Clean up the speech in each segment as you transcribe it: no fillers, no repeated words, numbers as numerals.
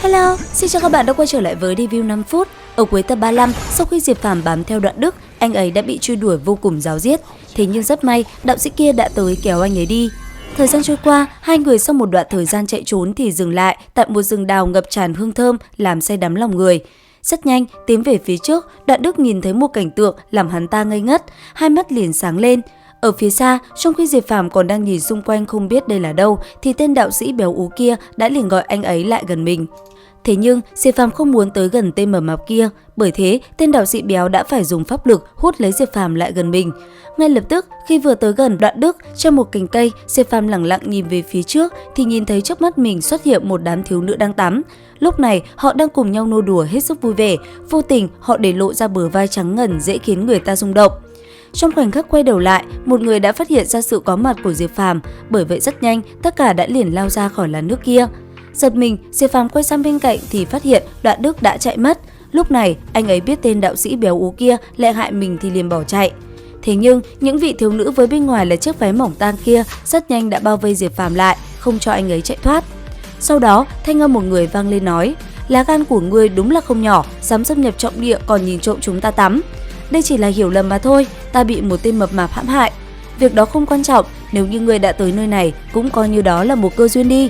Hello, xin chào các bạn đã quay trở lại với review 5 phút. Ở cuối tập 35, sau khi Diệp Phàm bám theo Đoạn Đức, anh ấy đã bị truy đuổi vô cùng ráo riết. Thế nhưng rất may, đạo sĩ kia đã tới kéo anh ấy đi. Thời gian trôi qua, hai người sau một đoạn thời gian chạy trốn thì dừng lại tại một rừng đào ngập tràn hương thơm làm say đắm lòng người. Rất nhanh, tiến về phía trước, Đoạn Đức nhìn thấy một cảnh tượng làm hắn ta ngây ngất, hai mắt liền sáng lên. Ở phía xa, trong khi Diệp Phàm còn đang nhìn xung quanh không biết đây là đâu, thì tên đạo sĩ béo ú kia đã liền gọi anh ấy lại gần mình. Thế nhưng, Diệp Phàm không muốn tới gần tên mập mạp kia, bởi thế tên đạo sĩ béo đã phải dùng pháp lực hút lấy Diệp Phàm lại gần mình. Ngay lập tức, khi vừa tới gần Đoạn Đức, trong một cành cây, Diệp Phàm lẳng lặng nhìn về phía trước thì nhìn thấy trước mắt mình xuất hiện một đám thiếu nữ đang tắm. Lúc này, họ đang cùng nhau nô đùa hết sức vui vẻ, vô tình họ để lộ ra bờ vai trắng ngần dễ khiến người ta rung động. Trong khoảnh khắc quay đầu lại, một người đã phát hiện ra sự có mặt của Diệp Phàm, bởi vậy rất nhanh tất cả đã liền lao ra khỏi làn nước kia. Giật mình, Diệp Phàm quay sang bên cạnh thì phát hiện Đoạn Đức đã chạy mất. Lúc này, anh ấy biết tên đạo sĩ béo ú kia lại hại mình thì liền bỏ chạy. Thế nhưng, những vị thiếu nữ với bên ngoài là chiếc váy mỏng tang kia rất nhanh đã bao vây Diệp Phàm lại, không cho anh ấy chạy thoát. Sau đó, thanh âm một người vang lên nói: "Lá gan của ngươi đúng là không nhỏ, dám xâm nhập trọng địa còn nhìn trộm chúng ta tắm. Đây chỉ là hiểu lầm mà thôi, ta bị một tên mập mạp hãm hại. Việc đó không quan trọng, nếu như ngươi đã tới nơi này cũng coi như đó là một cơ duyên đi."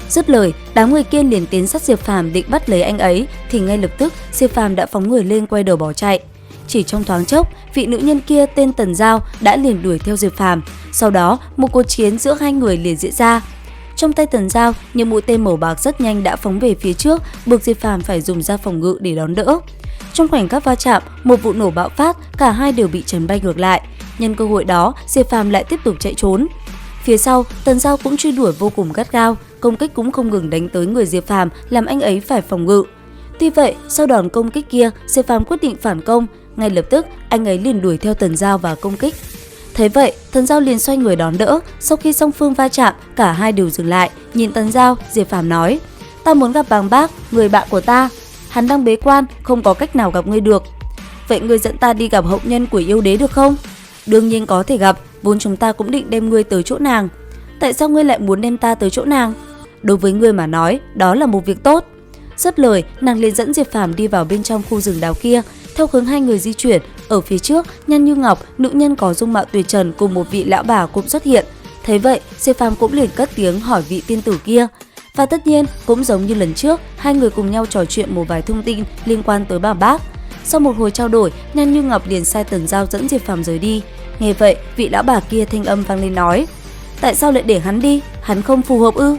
Dứt lời, đám người kia liền tiến sát Diệp Phàm định bắt lấy anh ấy, thì ngay lập tức Diệp Phàm đã phóng người lên quay đầu bỏ chạy. Chỉ trong thoáng chốc, vị nữ nhân kia tên Tần Giao đã liền đuổi theo Diệp Phàm. Sau đó, một cuộc chiến giữa hai người liền diễn ra. Trong tay Tần Giao, những mũi tên màu bạc rất nhanh đã phóng về phía trước, buộc Diệp Phàm phải dùng ra phòng ngự để đón đỡ. Trong khoảnh khắc va chạm, một vụ nổ bạo phát, cả hai đều bị chấn bay ngược lại. Nhân cơ hội đó, Diệp Phàm lại tiếp tục chạy trốn. Phía sau, Tần Giao cũng truy đuổi vô cùng gắt gao, công kích cũng không ngừng đánh tới người Diệp Phàm, làm anh ấy phải phòng ngự. Tuy vậy, sau đòn công kích kia, Diệp Phàm quyết định phản công, ngay lập tức anh ấy liền đuổi theo Tần Giao và công kích. Thấy vậy, Tần Giao liền xoay người đón đỡ. Sau khi song phương va chạm, cả hai đều dừng lại, nhìn Tần Giao, Diệp Phàm nói: "Ta muốn gặp Bàng Bác, người bạn của ta. Hắn đang bế quan, không có cách nào gặp ngươi được. Vậy ngươi dẫn ta đi gặp hậu nhân của yêu đế được không?" "Đương nhiên có thể gặp, vốn chúng ta cũng định đem ngươi tới chỗ nàng." "Tại sao ngươi lại muốn đem ta tới chỗ nàng?" "Đối với ngươi mà nói, đó là một việc tốt." Dứt lời, nàng liền dẫn Diệp Phàm đi vào bên trong khu rừng đào kia. Theo hướng hai người di chuyển, ở phía trước, Nhan Như Ngọc, nữ nhân có dung mạo tuyệt trần cùng một vị lão bà cũng xuất hiện. Thấy vậy, Diệp Phàm cũng liền cất tiếng hỏi vị tiên tử kia. Và tất nhiên, cũng giống như lần trước, hai người cùng nhau trò chuyện một vài thông tin liên quan tới Bàng Bác. Sau một hồi trao đổi, Nhan Như Ngọc liền sai Tần Giao dẫn Diệp Phàm rời đi. Nghe vậy, vị lão bà kia thanh âm vang lên nói: "Tại sao lại để hắn đi? Hắn không phù hợp ư?"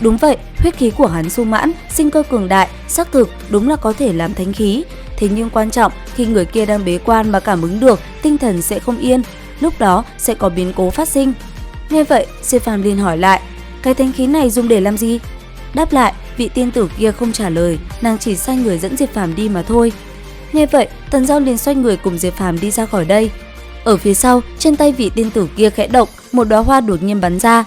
"Đúng vậy, huyết khí của hắn sung mãn, sinh cơ cường đại, xác thực đúng là có thể làm thánh khí. Thế nhưng quan trọng, khi người kia đang bế quan mà cảm ứng được, tinh thần sẽ không yên, lúc đó sẽ có biến cố phát sinh." Nghe vậy, Diệp Phàm liền hỏi lại: "Cái thánh khí này dùng để làm gì?" Đáp lại, vị tiên tử kia không trả lời, nàng chỉ sai người dẫn Diệp Phàm đi mà thôi. Nghe vậy, Tần Giao liền xoay người cùng Diệp Phàm đi ra khỏi đây. Ở phía sau, trên tay vị tiên tử kia khẽ động, một đóa hoa đột nhiên bắn ra.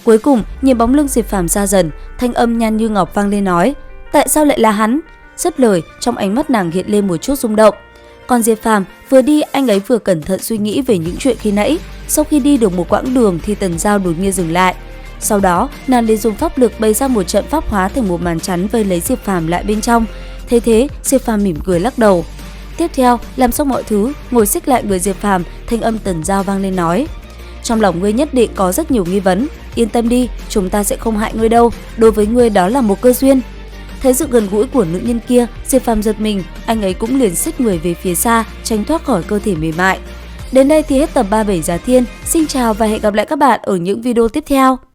Cuối cùng, nhìn bóng lưng Diệp Phàm xa dần, thanh âm Nhan Như Ngọc vang lên nói: "Tại sao lại là hắn?" Dứt lời, trong ánh mắt nàng hiện lên một chút rung động. Còn Diệp Phàm vừa đi, anh ấy vừa cẩn thận suy nghĩ về những chuyện khi nãy. Sau khi đi được một quãng đường thì Tần Giao đột nhiên dừng lại. Sau đó, nàng liền dùng pháp lực bày ra một trận pháp hóa thành một màn chắn vây lấy Diệp Phàm lại bên trong. Thế thế, Diệp Phàm mỉm cười lắc đầu. Tiếp theo, làm xong mọi thứ, ngồi xích lại người Diệp Phàm, thanh âm Tần Giao vang lên nói: "Trong lòng ngươi nhất định có rất nhiều nghi vấn, yên tâm đi, chúng ta sẽ không hại ngươi đâu, đối với ngươi đó là một cơ duyên." Thấy sự gần gũi của nữ nhân kia, Diệp Phàm giật mình, anh ấy cũng liền xích người về phía xa, tránh thoát khỏi cơ thể mềm mại. Đến đây thì hết tập 37 Giá Thiên. Xin chào và hẹn gặp lại các bạn ở những video tiếp theo.